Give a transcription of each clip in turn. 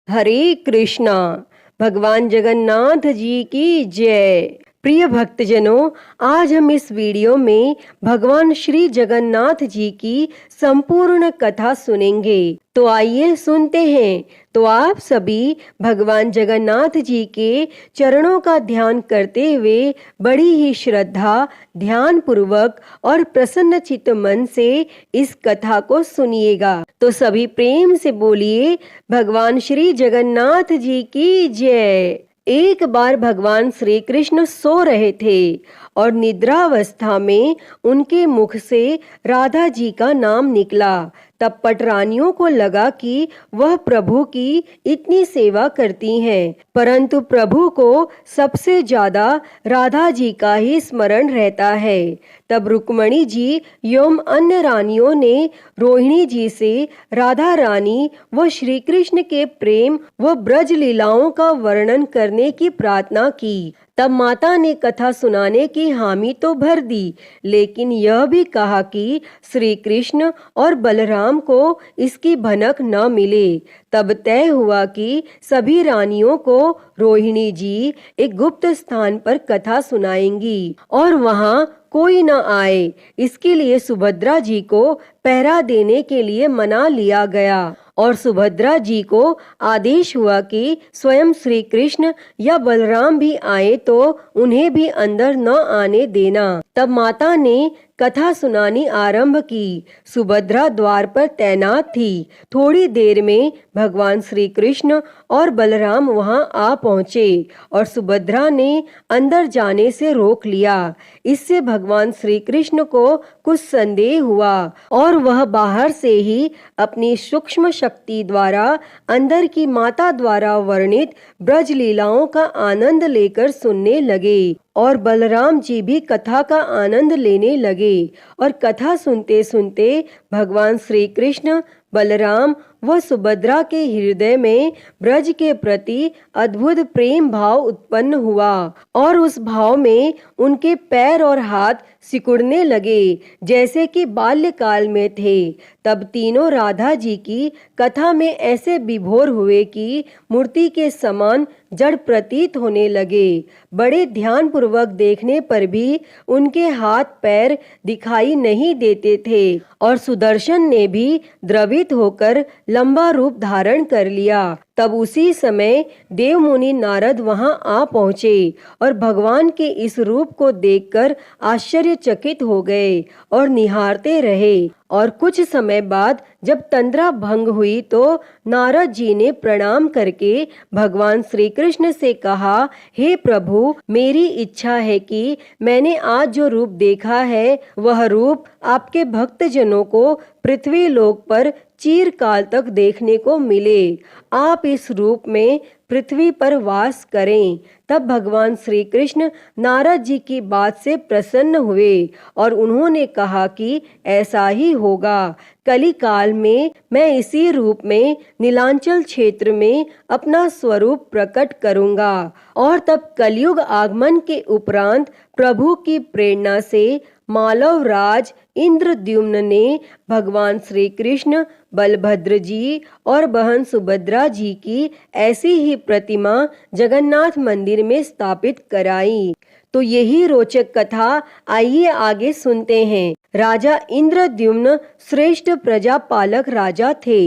हरे कृष्णा। भगवान जगन्नाथ जी की जय। प्रिय भक्तजनों, आज हम इस वीडियो में भगवान श्री जगन्नाथ जी की संपूर्ण कथा सुनेंगे। तो आइए सुनते हैं। तो आप सभी भगवान जगन्नाथ जी के चरणों का ध्यान करते हुए बड़ी ही श्रद्धा, ध्यान पूर्वक और प्रसन्न चित्त मन से इस कथा को सुनिएगा। तो सभी प्रेम से बोलिए, भगवान श्री जगन्नाथ जी की जय। एक बार भगवान श्री कृष्ण सो रहे थे और निद्रावस्था में उनके मुख से राधा जी का नाम निकला। तब पटरानियों को लगा कि वह प्रभु की इतनी सेवा करती हैं, परंतु प्रभु को सबसे ज्यादा राधा जी का ही स्मरण रहता है। तब रुक्मणी जी एवं अन्य रानियों ने रोहिणी जी से राधा रानी व श्री कृष्ण के प्रेम व ब्रज लीलाओं का वर्णन करने की प्रार्थना की। तब माता ने कथा सुनाने की हामी तो भर दी, लेकिन यह भी कहा कि श्री कृष्ण और बलराम को इसकी भनक न मिले। तब तय हुआ कि सभी रानियों को रोहिणी जी एक गुप्त स्थान पर कथा सुनाएंगी और वहां कोई न आए। इसके लिए सुभद्रा जी को पहरा देने के लिए मना लिया गया और सुभद्रा जी को आदेश हुआ कि स्वयं श्री कृष्ण या बलराम भी आए तो उन्हें भी अंदर न आने देना। तब माता ने कथा सुनानी आरंभ की। सुभद्रा द्वार पर तैनात थी। थोड़ी देर में भगवान श्री कृष्ण और बलराम वहां आ पहुंचे और सुभद्रा ने अंदर जाने से रोक लिया। इससे भगवान श्री कृष्ण को कुछ संदेह हुआ और वह बाहर से ही अपनी सूक्ष्म शक्ति द्वारा अंदर की माता द्वारा वर्णित ब्रज लीलाओं का आनंद लेकर सुनने लगे और बलराम जी भी कथा का आनंद लेने लगे और कथा सुनते सुनते भगवान श्री कृष्ण, बलराम व सुभद्रा के हृदय में ब्रज के प्रति अद्भुत प्रेम भाव उत्पन्न हुआ और उस भाव में उनके पैर और हाथ सिकुड़ने लगे जैसे कि बाल्यकाल में थे। तब तीनों राधा जी की कथा में ऐसे विभोर हुए कि मूर्ति के समान जड़ प्रतीत होने लगे। बड़े ध्यान पूर्वक देखने पर भी उनके हाथ पैर दिखाई नहीं देते थे और सुदर्शन ने भी द्रवित होकर लंबा रूप धारण कर लिया। तब उसी समय देव मुनि नारद वहां आ पहुंचे और भगवान के इस रूप को देखकर आश्चर्यचकित हो गए और निहारते रहे। और कुछ समय बाद जब तंद्रा भंग हुई तो नारद जी ने प्रणाम करके भगवान श्री कृष्ण से कहा, हे प्रभु, मेरी इच्छा है कि मैंने आज जो रूप देखा है वह रूप आपके भक्तजनों को पृथ्वी लोक पर चिरकाल तक देखने को मिले। आप इस रूप में पृथ्वी पर वास करें। तब भगवान श्री कृष्ण नारद जी की बात से प्रसन्न हुए और उन्होंने कहा कि ऐसा ही होगा। कली काल में मैं इसी रूप में नीलांचल क्षेत्र में अपना स्वरूप प्रकट करूंगा। और तब कलयुग आगमन के उपरांत प्रभु की प्रेरणा से मालव राज इंद्रद्युम्न ने भगवान श्री कृष्ण, बलभद्र जी और बहन सुभद्रा जी की ऐसी ही प्रतिमा जगन्नाथ मंदिर में स्थापित कराई। तो यही रोचक कथा आइए आगे सुनते हैं। राजा इंद्रद्युम्न श्रेष्ठ प्रजा पालक राजा थे।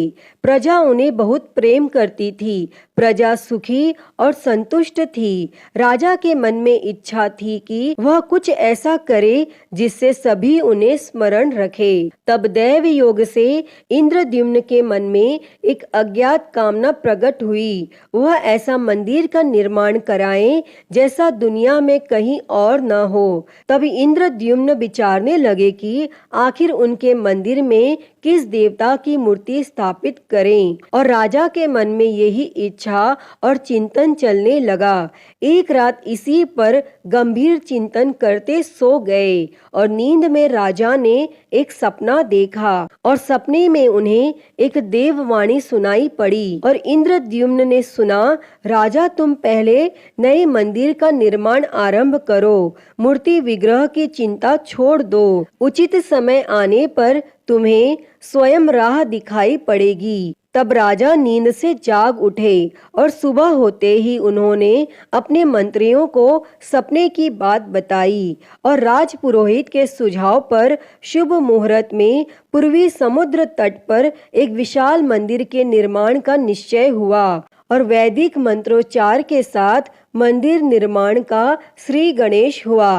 प्रजा उन्हें बहुत प्रेम करती थी। प्रजा सुखी और संतुष्ट थी। राजा के मन में इच्छा थी कि वह कुछ ऐसा करे जिससे सभी उन्हें स्मरण रखे। तब दैव योग से इंद्रद्युम्न के मन में एक अज्ञात कामना प्रकट हुई। वह ऐसा मंदिर का निर्माण कराएं जैसा दुनिया में कहीं और न हो। तब इंद्रद्युम्न विचारने लगे कि आखिर उनके मंदिर में किस देवता की मूर्ति स्थापित करें और राजा के मन में यही इच्छा और चिंतन चलने लगा। एक रात इसी पर गंभीर चिंतन करते सो गए और नींद में राजा ने एक सपना देखा और सपने में उन्हें एक देववाणी सुनाई पड़ी और इंद्रद्युम्न ने सुना, राजा तुम पहले नए मंदिर का निर्माण आरंभ करो, मूर्ति विग्रह की चिंता छोड़ दो। उचित समय आने पर तुम्हें स्वयं राह दिखाई पड़ेगी। तब राजा नींद से जाग उठे और सुबह होते ही उन्होंने अपने मंत्रियों को सपने की बात बताई और राजपुरोहित के सुझाव पर शुभ मुहूर्त में पूर्वी समुद्र तट पर एक विशाल मंदिर के निर्माण का निश्चय हुआ और वैदिक मंत्रोच्चार के साथ मंदिर निर्माण का श्री गणेश हुआ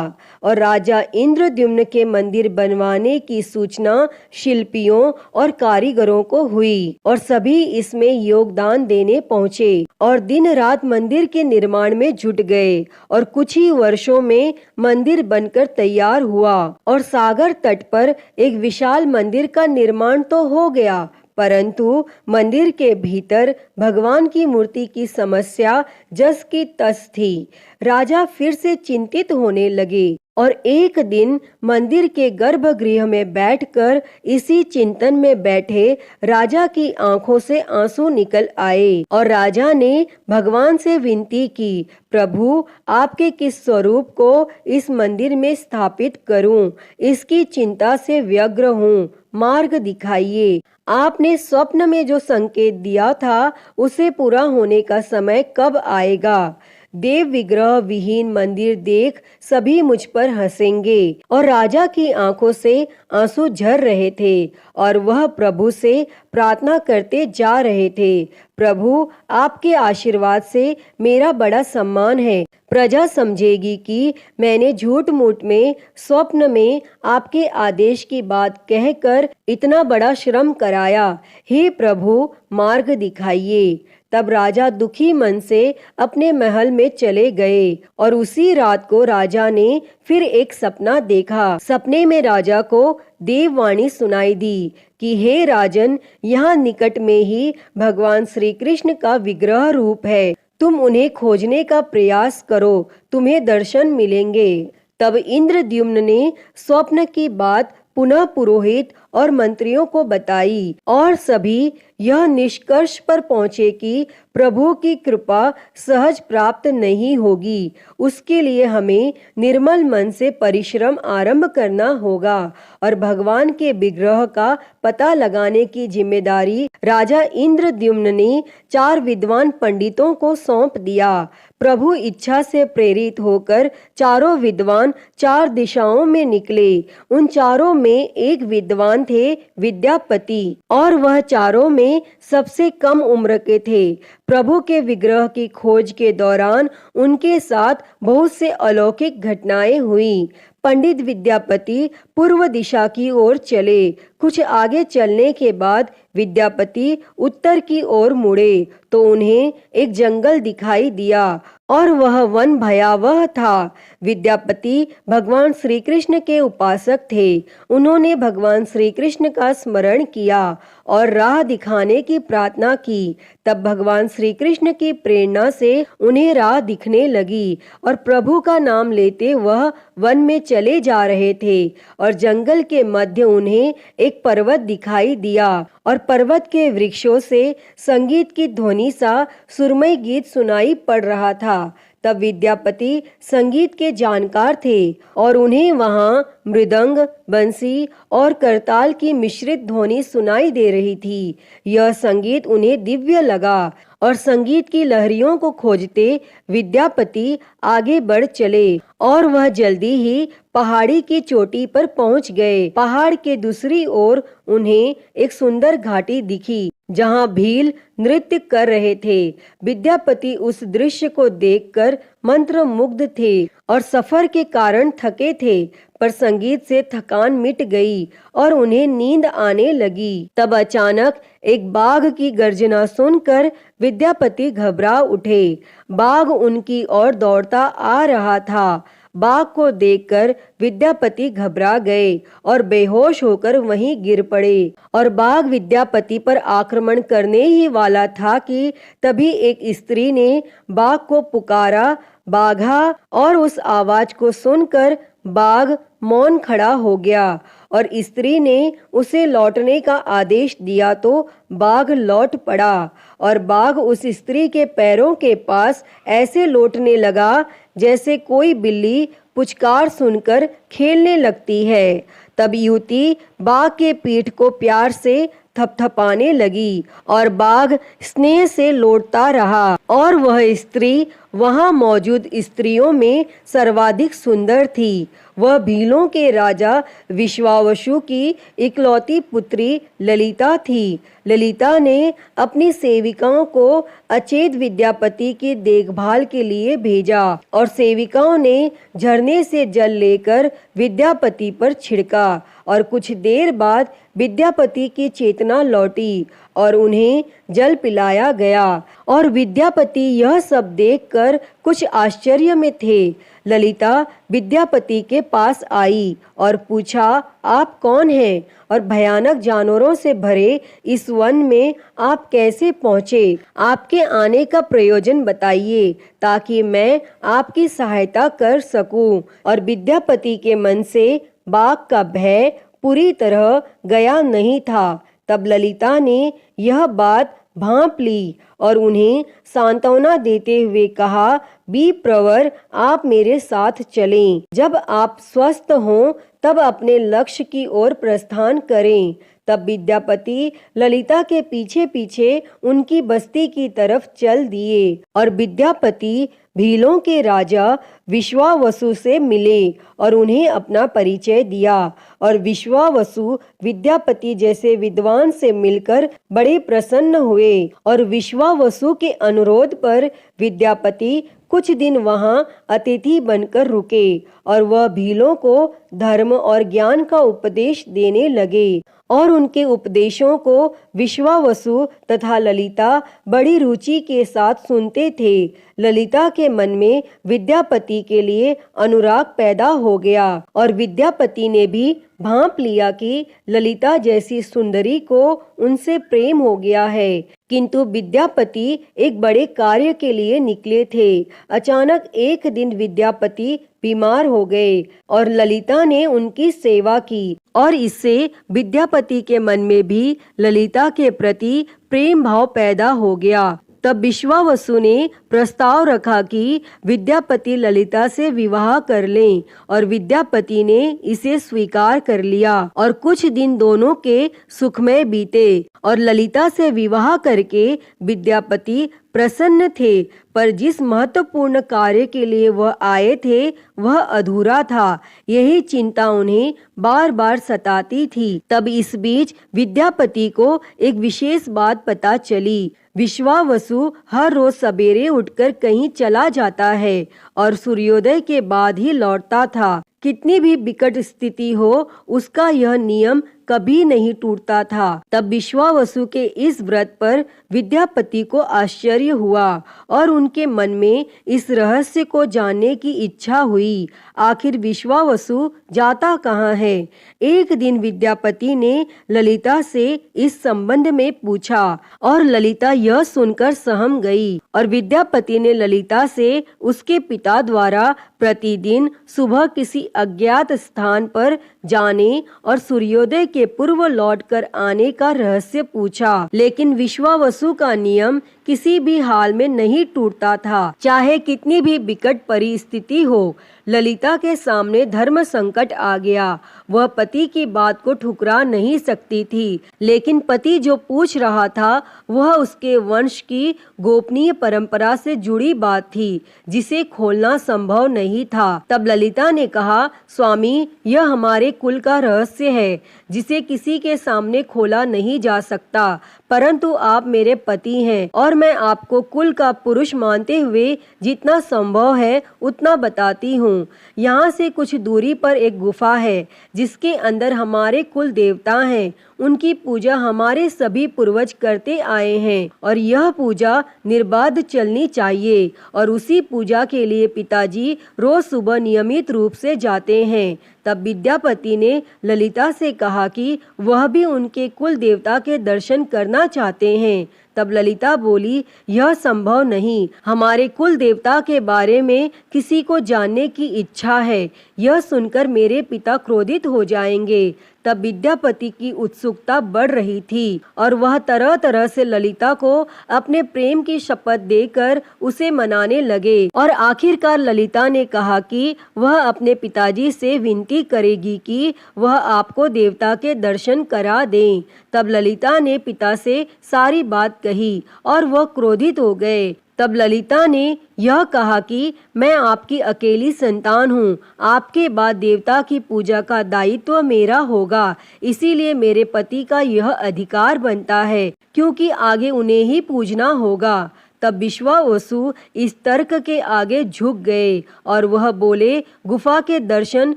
और राजा इंद्रद्युम्न के मंदिर बनवाने की सूचना शिल्पियों और कारीगरों को हुई और सभी इसमें योगदान देने पहुंचे और दिन रात मंदिर के निर्माण में जुट गए और कुछ ही वर्षों में मंदिर बनकर तैयार हुआ और सागर तट पर एक विशाल मंदिर का निर्माण तो हो गया, परंतु मंदिर के भीतर भगवान की मूर्ति की समस्या जस की तस थी। राजा फिर से चिंतित होने लगे और एक दिन मंदिर के गर्भगृह में बैठकर इसी चिंतन में बैठे राजा की आंखों से आंसू निकल आए और राजा ने भगवान से विनती की, प्रभु आपके किस स्वरूप को इस मंदिर में स्थापित करूं, इसकी चिंता से व्यग्र हूं, मार्ग दिखाइए। आपने स्वप्न में जो संकेत दिया था उसे पूरा होने का समय कब आएगा? देव विग्रह विहीन मंदिर देख सभी मुझ पर हंसेंगे। और राजा की आंखों से आंसू झर रहे थे और वह प्रभु से प्रार्थना करते जा रहे थे, प्रभु आपके आशीर्वाद से मेरा बड़ा सम्मान है। प्रजा समझेगी कि मैंने झूठ मूठ में स्वप्न में आपके आदेश की बात कहकर इतना बड़ा श्रम कराया। हे प्रभु मार्ग दिखाइए। तब राजा दुखी मन से अपने महल में चले गए और उसी रात को राजा ने फिर एक सपना देखा। सपने में राजा को देववाणी सुनाई दी कि हे राजन, यहाँ निकट में ही भगवान श्री कृष्ण का विग्रह रूप है, तुम उन्हें खोजने का प्रयास करो, तुम्हें दर्शन मिलेंगे। तब इंद्रद्युम्न ने स्वप्न की बात पुनः पुरोहित और मंत्रियों को बताई और सभी यह निष्कर्ष पर पहुंचे कि प्रभु की कृपा सहज प्राप्त नहीं होगी, उसके लिए हमें निर्मल मन से परिश्रम आरंभ करना होगा और भगवान के विग्रह का पता लगाने की जिम्मेदारी राजा इंद्रद्युम्न ने 4 विद्वान पंडितों को सौंप दिया। प्रभु इच्छा से प्रेरित होकर चारों विद्वान 4 दिशाओं में निकले। उन चारों में एक विद्वान थे विद्यापति और वह चारों में सबसे कम उम्र के थे। प्रभु के विग्रह की खोज के दौरान उनके साथ बहुत से अलौकिक घटनाएं हुई। पंडित विद्यापति पूर्व दिशा की ओर चले। कुछ आगे चलने के बाद विद्यापति उत्तर की ओर मुड़े तो उन्हें एक जंगल दिखाई दिया और वह वन भयावह था। विद्यापति भगवान श्री कृष्ण के उपासक थे। उन्होंने भगवान श्री कृष्ण का स्मरण किया और राह दिखाने की प्रार्थना की। तब भगवान श्री कृष्ण की प्रेरणा से उन्हें राह दिखने लगी और प्रभु का नाम लेते वह वन में चले जा रहे थे और जंगल के मध्य उन्हें एक पर्वत दिखाई दिया और पर्वत के वृक्षों से संगीत की ध्वनि सा सुरमई गीत सुनाई पड़ रहा था। तब विद्यापति संगीत के जानकार थे और उन्हें वहां मृदंग, बंसी और करताल की मिश्रित ध्वनि सुनाई दे रही थी। यह संगीत उन्हें दिव्य लगा और संगीत की लहरियों को खोजते विद्यापति आगे बढ़ चले और वह जल्दी ही पहाड़ी की चोटी पर पहुंच गए। पहाड़ के दूसरी ओर उन्हें एक सुंदर घाटी दिखी जहां भील नृत्य कर रहे थे। विद्यापति उस दृश्य को देखकर मंत्रमुग्ध थे और सफर के कारण थके थे, पर संगीत से थकान मिट गई और उन्हें नींद आने लगी। तब अचानक एक बाघ की गर्जना सुनकर विद्यापति घबरा उठे। बाघ उनकी ओर दौड़ता आ रहा था। बाघ को देखकर विद्यापति घबरा गए और बेहोश होकर वहीं गिर पड़े और बाघ विद्यापति पर आक्रमण करने ही वाला था कि तभी एक स्त्री ने बाघ को पुकारा, बाघा, और उस आवाज को सुनकर बाघ मौन खड़ा हो गया और स्त्री ने उसे लौटने का आदेश दिया तो बाघ लौट पड़ा और बाघ उस स्त्री के पैरों के पास ऐसे लौटने लगा जैसे कोई बिल्ली पुचकार सुनकर खेलने लगती है। तब युवती बाघ के पीठ को प्यार से थपथपाने लगी और बाघ स्नेह से लौटता रहा और वह स्त्री वहां मौजूद स्त्रियों में सर्वाधिक सुंदर थी। वह भीलों के राजा विश्वावसु की इकलौती पुत्री ललिता थी। ललिता ने अपनी सेविकाओं को अचेत विद्यापति की देखभाल के लिए भेजा और सेविकाओं ने झरने से जल लेकर विद्यापति पर छिड़का और कुछ देर बाद विद्यापति की चेतना लौटी और उन्हें जल पिलाया गया और विद्यापति यह सब देखकर कुछ आश्चर्य में थे। ललिता विद्यापति के पास आई और पूछा, आप कौन हैं और भयानक जानवरों से भरे इस वन में आप कैसे पहुँचे? आपके आने का प्रयोजन बताइए ताकि मैं आपकी सहायता कर सकूं। और विद्यापति के मन से बाघ का भय पूरी तरह गया नहीं था। तब ललिता ने यह बात भांप ली और उन्हें सांत्वना देते हुए कहा, विप्रवर, आप मेरे साथ चलें। जब आप स्वस्थ हों तब अपने लक्ष्य की ओर प्रस्थान करें। तब विद्यापति ललिता के पीछे पीछे उनकी बस्ती की तरफ चल दिए और विद्यापति भीलों के राजा विश्वावसु से मिले और उन्हें अपना परिचय दिया और विश्वावसु विद्यापति जैसे विद्वान से मिलकर बड़े प्रसन्न हुए और विश्वावसु के अनुरोध पर विद्यापति कुछ दिन वहां अतिथि बनकर रुके और वह भीलों को धर्म और ज्ञान का उपदेश देने लगे और उनके उपदेशों को विश्वावसु तथा ललिता बड़ी रुचि के साथ सुनते थे। ललिता के मन में विद्यापति के लिए अनुराग पैदा हो गया और विद्यापति ने भी भांप लिया कि ललिता जैसी सुंदरी को उनसे प्रेम हो गया है। किंतु विद्यापति एक बड़े कार्य के लिए निकले थे। अचानक एक दिन विद्यापति बीमार हो गए और ललिता ने उनकी सेवा की और इससे विद्यापति के मन में भी ललिता के प्रति प्रेम भाव पैदा हो गया। तब विश्वावसु ने प्रस्ताव रखा कि विद्यापति ललिता से विवाह कर लें और विद्यापति ने इसे स्वीकार कर लिया और कुछ दिन दोनों के सुखमय बीते और ललिता से विवाह करके विद्यापति प्रसन्न थे, पर जिस महत्वपूर्ण कार्य के लिए वह आए थे वह अधूरा था। यही चिंता उन्हें बार बार सताती थी। तब इस बीच विद्यापति को एक विशेष बात पता चली। विश्वावसु हर रोज सवेरे उठकर कहीं चला जाता है और सूर्योदय के बाद ही लौटता था। कितनी भी विकट स्थिति हो उसका यह नियम कभी नहीं टूटता था। तब विश्वावसु के इस व्रत पर विद्यापति को आश्चर्य हुआ और उनके मन में इस रहस्य को जानने की इच्छा हुई। आखिर विश्वावसु जाता कहाँ है? एक दिन विद्यापति ने ललिता से इस संबंध में पूछा और ललिता यह सुनकर सहम गई और विद्यापति ने ललिता से उसके पिता द्वारा प्रतिदिन सुबह किसी अज्ञात स्थान पर जाने और सूर्योदय के पूर्व लौटकर आने का रहस्य पूछा। लेकिन विश्वावसु का नियम किसी भी हाल में नहीं टूटता था, चाहे कितनी भी विकट परिस्थिति हो। ललिता के सामने धर्म संकट आ गया। वह पति की बात को ठुकरा नहीं सकती थी, लेकिन पति जो पूछ रहा था वह उसके वंश की गोपनीय परंपरा से जुड़ी बात थी, जिसे खोलना संभव नहीं था। तब ललिता ने कहा, स्वामी, यह हमारे कुल का रहस्य है जिसे किसी के सामने खोला नहीं जा सकता, परंतु आप मेरे पति हैं और मैं आपको कुल का पुरुष मानते हुए जितना संभव है उतना बताती हूँ। यहाँ से कुछ दूरी पर एक गुफा है जिसके अंदर हमारे कुल देवता हैं। उनकी पूजा हमारे सभी पूर्वज करते आए हैं और यह पूजा निर्बाध चलनी चाहिए और उसी पूजा के लिए पिताजी रोज सुबह नियमित रूप से जाते हैं। तब विद्यापति ने ललिता से कहा कि वह भी उनके कुल देवता के दर्शन करना चाहते हैं। तब ललिता बोली, यह संभव नहीं, हमारे कुल देवता के बारे में किसी को जानने की इच्छा है। यह सुनकर मेरे पिता क्रोधित हो जाएंगे। तब विद्यापति की उत्सुकता बढ़ रही थी और वह तरह तरह से ललिता को अपने प्रेम की शपथ देकर उसे मनाने लगे और आखिरकार ललिता ने कहा कि वह अपने पिताजी से विनती करेगी कि वह आपको देवता के दर्शन करा दें। तब ललिता ने पिता से सारी बात कही और वह क्रोधित हो गए। तब ललिता ने यह कहा कि मैं आपकी अकेली संतान हूँ, आपके बाद देवता की पूजा का दायित्व मेरा होगा, इसीलिए मेरे पति का यह अधिकार बनता है क्योंकि आगे उन्हें ही पूजना होगा। तब विश्वावसु इस तर्क के आगे झुक गए और वह बोले, गुफा के दर्शन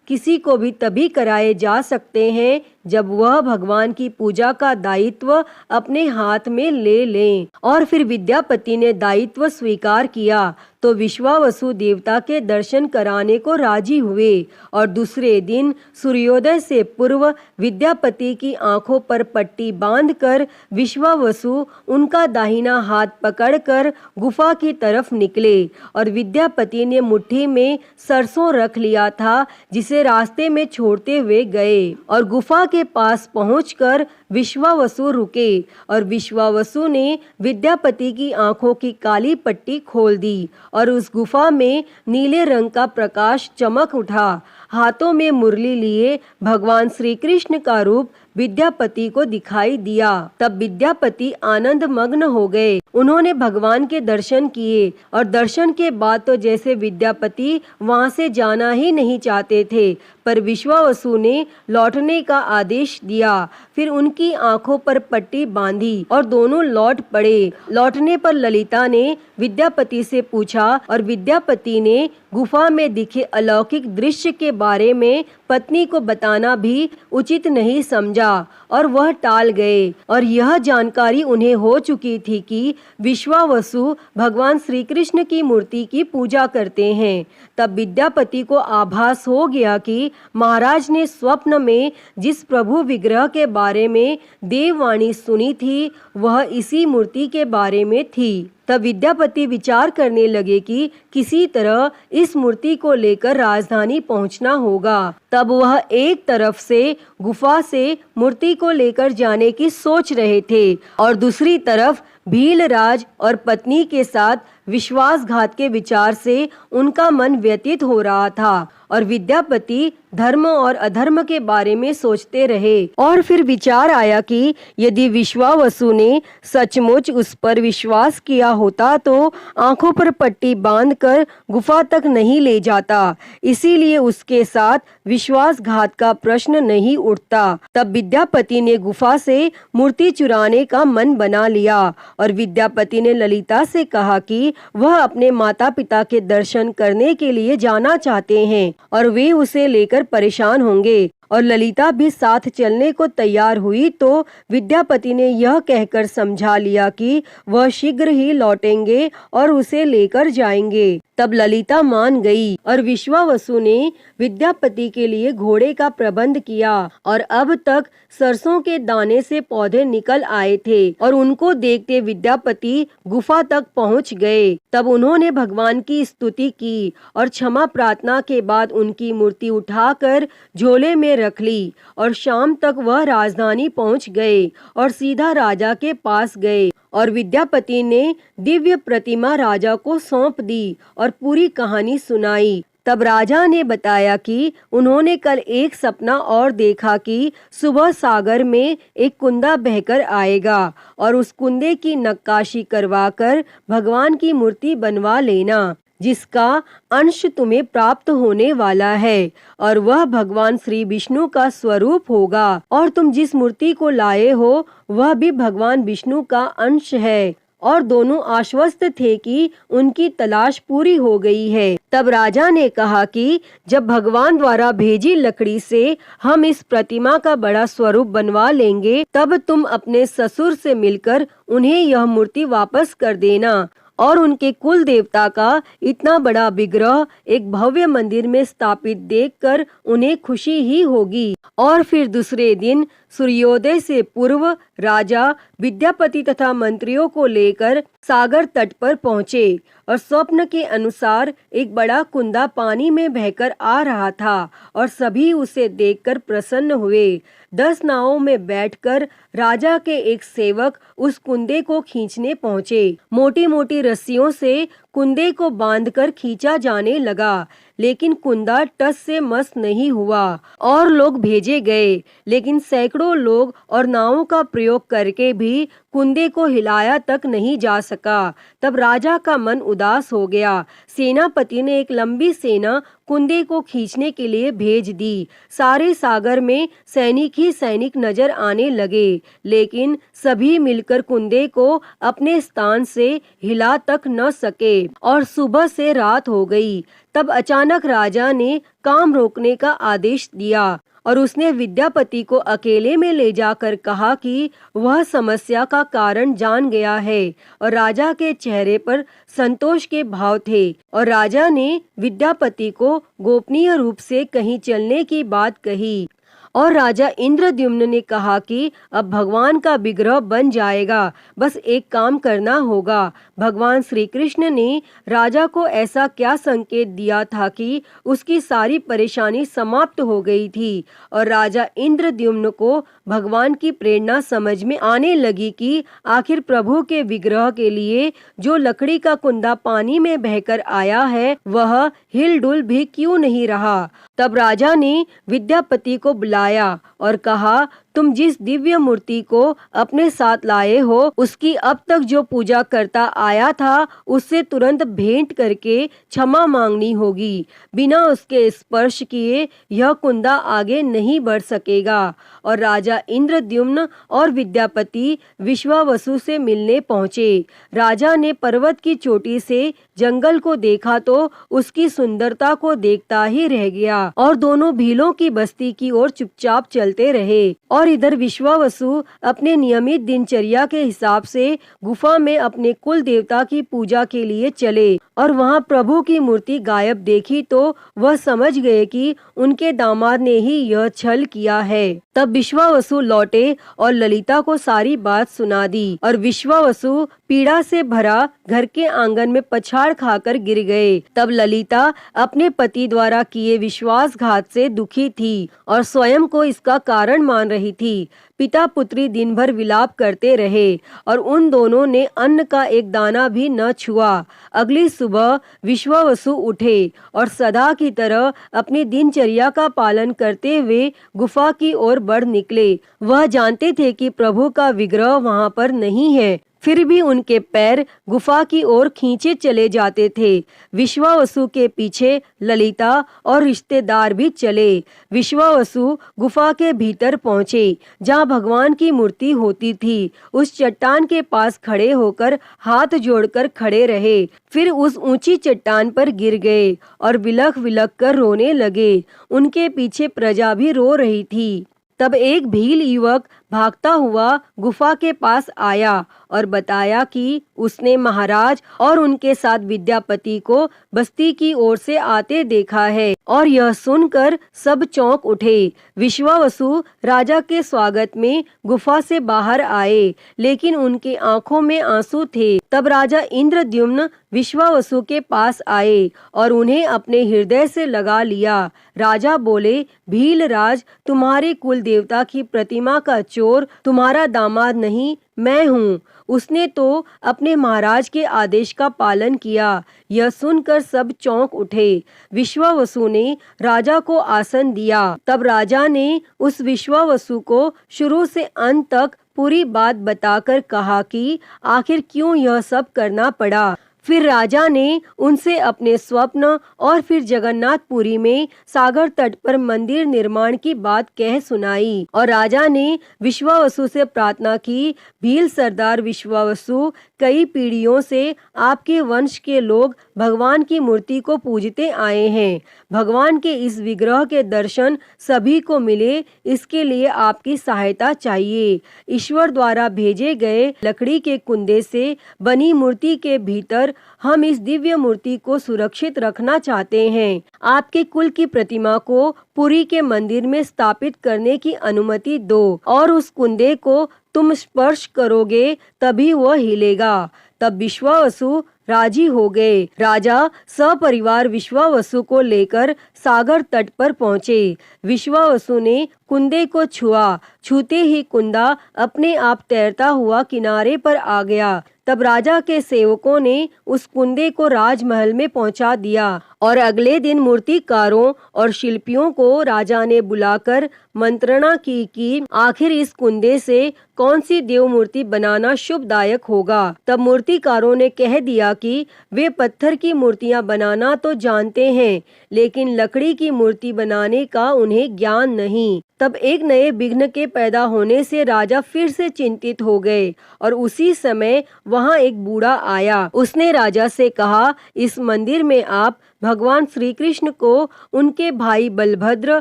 किसी को भी तभी कराए जा सकते हैं जब वह भगवान की पूजा का दायित्व अपने हाथ में ले लें। और फिर विद्यापति ने दायित्व स्वीकार किया तो विश्वावसु देवता के दर्शन कराने को राजी हुए और दूसरे दिन सूर्योदय से पूर्व विद्यापति की आंखों पर पट्टी बांधकर विश्वावसु उनका दाहिना हाथ पकड़कर गुफा की तरफ निकले और विद्यापति ने मुट्ठी में सरसों रख लिया था जिसे रास्ते में छोड़ते हुए गए और गुफा के पास पहुंचकर विश्वावसु रुके और विश्वावसु ने विद्यापति की आंखों की काली पट्टी खोल दी और उस गुफा में नीले रंग का प्रकाश चमक उठा। हाथों में मुरली लिए भगवान श्री कृष्ण का रूप विद्यापति को दिखाई दिया। तब विद्यापति आनंद मग्न हो गए। उन्होंने भगवान के दर्शन किए और दर्शन के बाद तो जैसे विद्यापति वहां से जाना ही नहीं चाहते थे, पर विश्वावसु ने लौटने का आदेश दिया। फिर उनकी आंखों पर पट्टी बांधी और दोनों लौट पड़े। लौटने पर ललिता ने विद्यापति से पूछा और विद्यापति ने गुफा में दिखे अलौकिक दृश्य के बारे में पत्नी को बताना भी उचित नहीं समझा और वह टाल गए। और यह जानकारी उन्हें हो चुकी थी कि विश्वावसु भगवान श्री कृष्ण की मूर्ति की पूजा करते हैं। तब विद्यापति को आभास हो गया कि महाराज ने स्वप्न में जिस प्रभु विग्रह के बारे में देववाणी सुनी थी वह इसी मूर्ति के बारे में थी। तब विद्यापति विचार करने लगे कि किसी तरह इस मूर्ति को लेकर राजधानी पहुंचना होगा। तब वह एक तरफ से गुफा से मूर्ति को लेकर जाने की सोच रहे थे और दूसरी तरफ भीलराज और पत्नी के साथ विश्वासघात के विचार से उनका मन व्यतीत हो रहा था और विद्यापति धर्म और अधर्म के बारे में सोचते रहे। और फिर विचार आया कि यदि विश्वावसु ने सचमुच उस पर विश्वास किया होता तो आंखों पर पट्टी बांधकर गुफा तक नहीं ले जाता, इसीलिए उसके साथ विश्वासघात का प्रश्न नहीं उठता। तब विद्यापति ने गुफा से मूर्ति चुराने का मन बना लिया और विद्यापति ने ललिता से कहा कि वह अपने माता पिता के दर्शन करने के लिए जाना चाहते हैं और वे उसे लेकर परेशान होंगे। और ललिता भी साथ चलने को तैयार हुई तो विद्यापति ने यह कहकर समझा लिया कि वह शीघ्र ही लौटेंगे और उसे लेकर जाएंगे। तब ललिता मान गई और विश्वावसु ने विद्यापति के लिए घोड़े का प्रबंध किया और अब तक सरसों के दाने से पौधे निकल आए थे और उनको देखते विद्यापति गुफा तक पहुंच गए। तब उन्होंने भगवान की स्तुति की और क्षमा प्रार्थना के बाद उनकी मूर्ति उठाकर झोले में रख ली और शाम तक वह राजधानी पहुंच गए और सीधा राजा के पास गए और विद्यापति ने दिव्य प्रतिमा राजा को सौंप दी और पूरी कहानी सुनाई। तब राजा ने बताया कि उन्होंने कल एक सपना और देखा कि सुबह सागर में एक कुंदा बहकर आएगा और उस कुंदे की नक्काशी करवाकर भगवान की मूर्ति बनवा लेना, जिसका अंश तुम्हें प्राप्त होने वाला है और वह भगवान श्री विष्णु का स्वरूप होगा और तुम जिस मूर्ति को लाए हो वह भी भगवान विष्णु का अंश है। और दोनों आश्वस्त थे कि उनकी तलाश पूरी हो गई है। तब राजा ने कहा कि जब भगवान द्वारा भेजी लकड़ी से हम इस प्रतिमा का बड़ा स्वरूप बनवा लेंगे तब तुम अपने ससुर से मिलकर उन्हें यह मूर्ति वापस कर देना और उनके कुल देवता का इतना बड़ा विग्रह एक भव्य मंदिर में स्थापित देखकर उन्हें खुशी ही होगी। और फिर दूसरे दिन सूर्योदय से पूर्व राजा विद्यापति तथा मंत्रियों को लेकर सागर तट पर पहुँचे और स्वप्न के अनुसार एक बड़ा कुंदा पानी में बहकर आ रहा था और सभी उसे देखकर प्रसन्न हुए। 10 नावों में बैठकर राजा के एक सेवक उस कुंदे को खींचने पहुँचे। मोटी मोटी रस्सियों से कुंदे को बांधकर खींचा जाने लगा, लेकिन कुंदा टस से मस नहीं हुआ। और लोग भेजे गए, लेकिन सैकड़ों लोग और नावों का प्रयोग करके भी कुंदे को हिलाया तक नहीं जा सका। तब राजा का मन उदास हो गया। सेनापति ने एक लंबी सेना कुंदे को खींचने के लिए भेज दी। सारे सागर में सैनिक ही सैनिक नजर आने लगे, लेकिन सभी मिलकर कुंदे को अपने स्थान से हिला तक न सके और सुबह से रात हो गई। तब अचानक राजा ने काम रोकने का आदेश दिया और उसने विद्यापति को अकेले में ले जाकर कहा कि वह समस्या का कारण जान गया है। और राजा के चेहरे पर संतोष के भाव थे और राजा ने विद्यापति को गोपनीय रूप से कहीं चलने की बात कही। और राजा इंद्रद्युम्न ने कहा कि अब भगवान का विग्रह बन जाएगा, बस एक काम करना होगा। भगवान श्री कृष्ण ने राजा को ऐसा क्या संकेत दिया था कि उसकी सारी परेशानी समाप्त हो गई थी। और राजा इंद्रद्युम्न को भगवान की प्रेरणा समझ में आने लगी कि आखिर प्रभु के विग्रह के लिए जो लकड़ी का कुंदा पानी में बहकर आया है वह हिलडुल भी क्यों नहीं रहा। तब राजा ने विद्यापति को बुलाया और कहा, तुम जिस दिव्य मूर्ति को अपने साथ लाए हो उसकी अब तक जो पूजा करता आया था उससे तुरंत भेंट करके क्षमा मांगनी होगी। बिना उसके स्पर्श किए यह कुंदा आगे नहीं बढ़ सकेगा। और राजा इंद्रद्युम्न और विद्यापति विश्वावसु से मिलने पहुँचे। राजा ने पर्वत की चोटी से जंगल को देखा तो उसकी सुंदरता को देखता ही रह गया और दोनों भीलों की बस्ती की ओर चुपचाप चलते रहे। और इधर विश्वावसु अपने नियमित दिनचर्या के हिसाब से गुफा में अपने कुल देवता की पूजा के लिए चले और वहां प्रभु की मूर्ति गायब देखी तो वह समझ गए कि उनके दामाद ने ही यह छल किया है। तब विश्वावसु लौटे और ललिता को सारी बात सुना दी और विश्वावसु पीड़ा से भरा घर के आंगन में पछाड़ खाकर गिर गए। तब ललिता अपने पति द्वारा किए विश्वासघात से दुखी थी और स्वयं को इसका कारण मान रही थी। पिता पुत्री दिन भर विलाप करते रहे और उन दोनों ने अन्न का एक दाना भी न छुआ। अगली सुबह विश्वावसु उठे और सदा की तरह अपनी दिनचर्या का पालन करते हुए गुफा की ओर बढ़ निकले। वह जानते थे कि प्रभु का विग्रह वहां पर नहीं है, फिर भी उनके पैर गुफा की ओर खींचे चले जाते थे। विश्वावसु के पीछे ललिता और रिश्तेदार भी चले। विश्वावसु गुफा के भीतर पहुँचे जहाँ भगवान की मूर्ति होती थी। उस चट्टान के पास खड़े होकर हाथ जोड़कर खड़े रहे, फिर उस ऊंची चट्टान पर गिर गए और बिलख बिलख कर रोने लगे। उनके पीछे प्रजा भी रो रही थी। तब एक भील युवक भागता हुआ गुफा के पास आया और बताया कि उसने महाराज और उनके साथ विद्यापति को बस्ती की ओर से आते देखा है। और यह सुनकर सब चौंक उठे। विश्वावसु राजा के स्वागत में गुफा से बाहर आए, लेकिन उनके आंखों में आंसू थे। तब राजा इंद्रद्युम्न विश्वावसु के पास आए और उन्हें अपने हृदय से लगा लिया। राजा बोले, भील राज, तुम्हारे कुल देवता की प्रतिमा का चोर तुम्हारा दामाद नहीं, मैं हूँ। उसने तो अपने महाराज के आदेश का पालन किया। यह सुनकर सब चौंक उठे। विश्वावसु ने राजा को आसन दिया। तब राजा ने उस विश्वावसु को शुरू से अंत तक पूरी बात बताकर कहा कि आखिर क्यों यह सब करना पड़ा। फिर राजा ने उनसे अपने स्वप्न और फिर जगन्नाथपुरी में सागर तट पर मंदिर निर्माण की बात कह सुनाई और राजा ने विश्वावसु से प्रार्थना की, भील सरदार विश्वावसु, कई पीढ़ियों से आपके वंश के लोग भगवान की मूर्ति को पूजते आए हैं। भगवान के इस विग्रह के दर्शन सभी को मिले, इसके लिए आपकी सहायता चाहिए। ईश्वर द्वारा भेजे गए लकड़ी के कुंदे से बनी मूर्ति के भीतर हम इस दिव्य मूर्ति को सुरक्षित रखना चाहते हैं। आपके कुल की प्रतिमा को पुरी के मंदिर में स्थापित करने की अनुमति दो और उस कुंदे को तुम स्पर्श करोगे तभी वह हिलेगा। तब विश्वावसु राजी हो गए। राजा सपरिवार विश्वावसु को लेकर सागर तट पर पहुँचे। विश्वावसु ने कुंदे को छुआ, छूते ही कुंदा अपने आप तैरता हुआ किनारे पर आ गया। तब राजा के सेवकों ने उस कुंदे को राजमहल में पहुंचा दिया और अगले दिन मूर्तिकारों और शिल्पियों को राजा ने बुलाकर मंत्रणा की कि आखिर इस कुंदे से कौन सी देव मूर्ति बनाना शुभदायक होगा। तब मूर्तिकारों ने कह दिया कि वे पत्थर की मूर्तियां बनाना तो जानते हैं, लेकिन लकड़ी की मूर्ति बनाने का उन्हें ज्ञान नहीं। तब एक नए विघ्न के पैदा होने से राजा फिर से चिंतित हो गए और उसी समय वहां एक बूढ़ा आया। उसने राजा से कहा, इस मंदिर में आप भगवान श्री कृष्ण को उनके भाई बलभद्र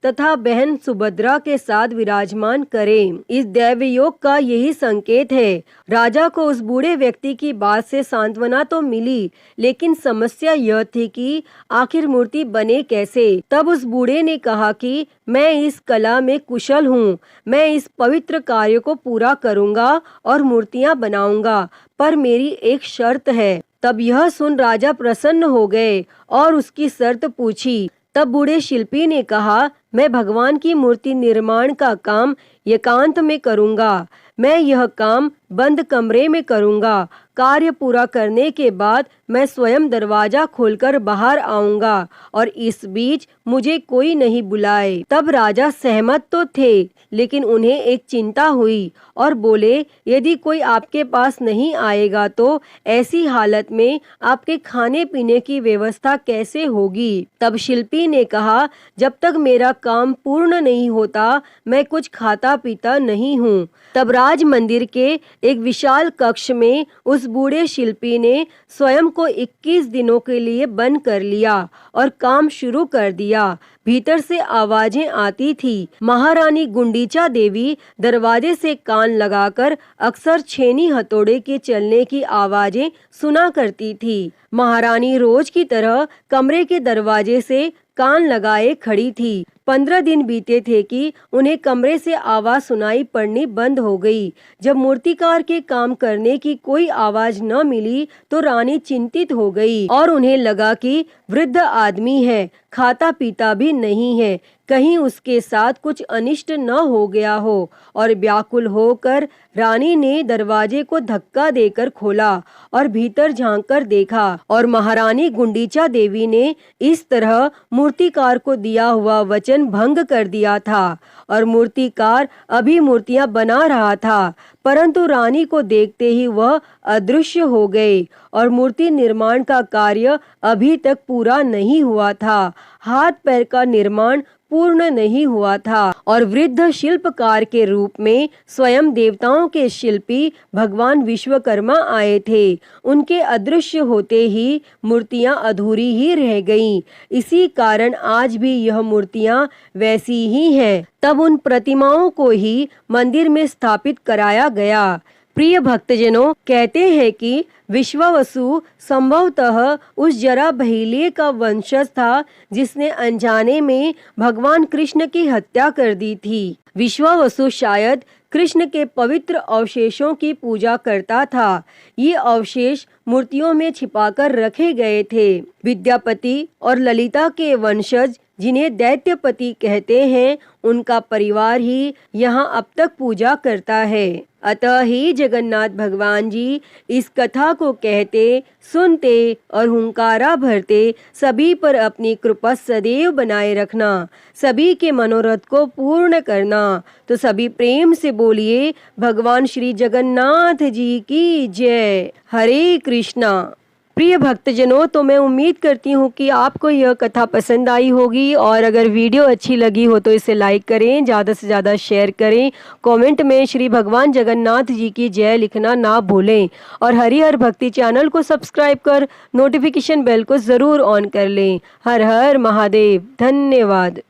तथा बहन सुभद्रा के साथ विराजमान करें। इस दैव योग का यही संकेत है। राजा को उस बूढ़े व्यक्ति की बात से सांत्वना तो मिली, लेकिन समस्या यह थी कि आखिर मूर्ति बने कैसे। तब उस बूढ़े ने कहा कि मैं इस कला में कुशल हूँ, मैं इस पवित्र कार्य को पूरा करूँगा और मूर्तियाँ बनाऊंगा, पर मेरी एक शर्त है। तब यह सुन राजा प्रसन्न हो गए और उसकी शर्त पूछी। तब बूढ़े शिल्पी ने कहा, मैं भगवान की मूर्ति निर्माण का काम एकांत में करूँगा। मैं यह काम बंद कमरे में करूँगा। कार्य पूरा करने के बाद मैं स्वयं दरवाजा खोलकर बाहर आऊँगा और इस बीच मुझे कोई नहीं बुलाए। तब राजा सहमत तो थे, लेकिन उन्हें एक चिंता हुई और बोले, यदि कोई आपके पास नहीं आएगा तो ऐसी हालत में आपके खाने पीने की व्यवस्था कैसे होगी। तब शिल्पी ने कहा, जब तक मेरा काम पूर्ण नहीं होता मैं कुछ खाता पीता नहीं हूँ। तब राज मंदिर के एक विशाल कक्ष में उस बूढ़े शिल्पी ने स्वयं को 21 दिनों के लिए बंद कर लिया और काम शुरू कर दिया। भीतर से आवाजें आती थी। महारानी गुंडीचा देवी दरवाजे से कान लगाकर अक्सर छेनी हथौड़े के चलने की आवाजें सुना करती थी। महारानी रोज की तरह कमरे के दरवाजे से कान लगाए खड़ी थी। 15 दिन बीते थे कि उन्हें कमरे से आवाज सुनाई पड़नी बंद हो गई। जब मूर्तिकार के काम करने की कोई आवाज न मिली तो रानी चिंतित हो गई और उन्हें लगा कि वृद्ध आदमी है, खाता पीता भी नहीं है, कहीं उसके साथ कुछ अनिष्ट न हो गया हो। और व्याकुल होकर रानी ने दरवाजे को धक्का देकर खोला और भीतर झांककर देखा और महारानी गुंडीचा देवी ने इस तरह मूर्तिकार को दिया हुआ वचन भंग कर दिया था और मूर्तिकार अभी मूर्तियां बना रहा था, परंतु रानी को देखते ही वह अदृश्य हो गए और मूर्ति निर्माण का कार्य अभी तक पूरा नहीं हुआ था। हाथ पैर का निर्माण पूर्ण नहीं हुआ था और वृद्ध शिल्पकार के रूप में स्वयं देवताओं के शिल्पी भगवान विश्वकर्मा आए थे। उनके अदृश्य होते ही मूर्तियां अधूरी ही रह गईं। इसी कारण आज भी यह मूर्तियां वैसी ही हैं। तब उन प्रतिमाओं को ही मंदिर में स्थापित कराया गया। प्रिय भक्तजनों, कहते हैं कि विश्वावसु संभवतः उस जरा बहीलिए का वंशज था जिसने अनजाने में भगवान कृष्ण की हत्या कर दी थी। विश्वावसु शायद कृष्ण के पवित्र अवशेषों की पूजा करता था। ये अवशेष मूर्तियों में छिपाकर रखे गए थे। विद्यापति और ललिता के वंशज जिन्हें दैत्यपति कहते हैं, उनका परिवार ही यहाँ अब तक पूजा करता है। अतः ही जगन्नाथ भगवान जी इस कथा को कहते, सुनते और हुंकारा भरते सभी पर अपनी कृपा सदैव बनाए रखना, सभी के मनोरथ को पूर्ण करना। तो सभी प्रेम से बोलिए, भगवान श्री जगन्नाथ जी की जय। हरे कृष्णा। प्रिय भक्तजनों, तो मैं उम्मीद करती हूँ कि आपको यह कथा पसंद आई होगी और अगर वीडियो अच्छी लगी हो तो इसे लाइक करें, ज़्यादा से ज़्यादा शेयर करें, कमेंट में श्री भगवान जगन्नाथ जी की जय लिखना ना भूलें और हरिहर भक्ति चैनल को सब्सक्राइब कर नोटिफिकेशन बेल को ज़रूर ऑन कर लें। हर हर महादेव। धन्यवाद।